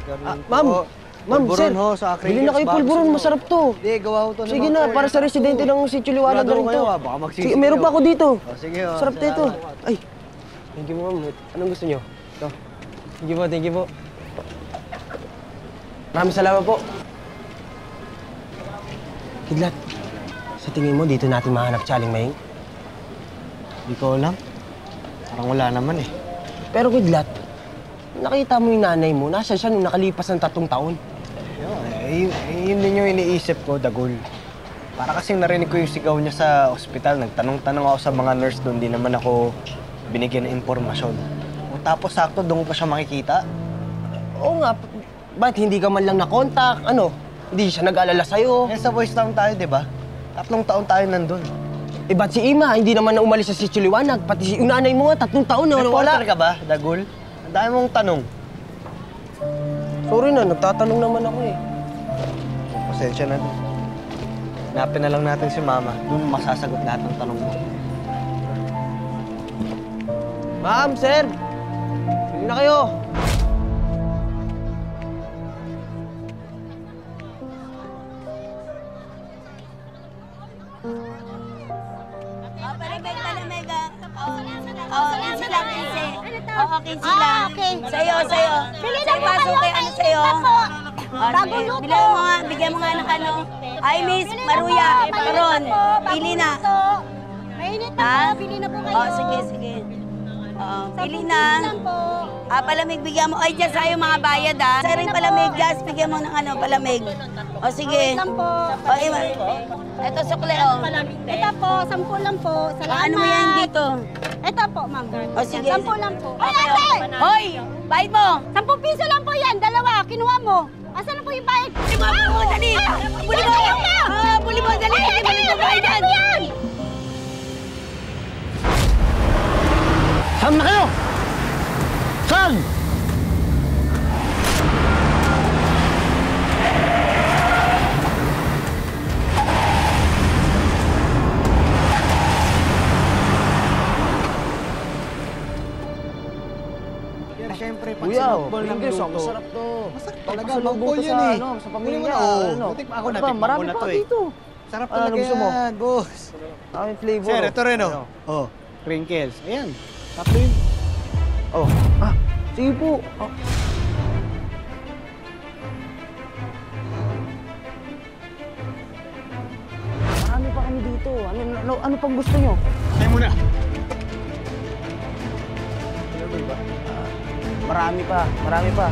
Ma'am! Ma'am, sir! Bili na kayo pulburon, masarap to. Hindi, gawa ko to. Sige na, para sa residente ng Sitio Liwanag na rin to. Baka magsisisi. Sige, meron pa ako dito. Sige, sarap na ito. Ay, thank you, ma'am. Anong gusto nyo? Ito. Thank you po, thank you po. Maraming salamat po. Kidlat, sa tingin mo dito natin mahanap si Aling Maying? Hindi ko alam. Parang wala naman eh. Pero Kidlat, nakita mo yung nanay mo, nasa siya nung nakalipas ng 3 taon. Yun din yung iniisip ko, Dagul. Para kasing narinig ko yung sigaw niya sa ospital. Nagtanong-tanong ako sa mga nurse doon, di naman ako binigyan ng impormasyon. O tapos sakto, doon ko pa siya makikita. Oo nga, ba't hindi ka man lang na-contact? Ano, hindi siya nag-alala sa'yo? Eh, sa Boys Town tayo, di ba? 3 taon tayo nandun. Eh, ba't si Ima? Hindi naman na umalis sa Sitio Liwanag. Pati yung nanay mo nga, 3 taon na wala. Reporter ka ba, Dagul? Ang dami mong tanong. Sorry na, nagtatanong naman ako eh. Pasensya na doon. Hanapin na lang natin si Mama. Doon masasagot lahat ng tanong mo. Ma'am, sir! Bili na kayo! Palamig. Oo, 15 lang, 15. Oo, 15 lang. Okay. Sa'yo. Bili na po kayo, Ano sa'yo? Bago luto. Bigyan mo nga ng ano. Ay, Miss Maruya, Karon, pili na. Mainit na po, bili na po kayo. Oo, sige. Oo, pili na. Palamig, bigyan mo. Ay, dyan sa'yo mga bayad, ha. Sa rin palamig, gas, bigyan mo ng ano, palamig. O, sige. Wait lang po. Ito, sukle, o. Ito po, 10 lang po. Salamat. Ano mo yan dito? Ito po, ma'am. O, sige. 10 lang po. Okay, Hoy, bayad mo. 10 piso lang po yan. Dalawa, kinuha mo. Asan na po yung bayad? Buli mo, dali! Buli mo! Buli mo, dali! Buli mo, bayad! Saan na kayo? Saan? Siyempre, pag Kuya, sinutbol ng Pringles, luto. masarap to. Masarap talaga, Pasalubong mangkol to yan sa, eh. ano, sa Kunin pamilya. mo na, oh. Ano? Butik pa ako, Ano ba, natikman ko marami na pa to eh. dito. Sarap Ano talaga gusto mo? yan, boss. Maraming flavor. Sir, ito rin, oh. Oh, crinkles. Ayan, tatlo yun. Oh, sige po. Marami pa kami dito. Ano pang gusto nyo? Tayo muna. Marami pa.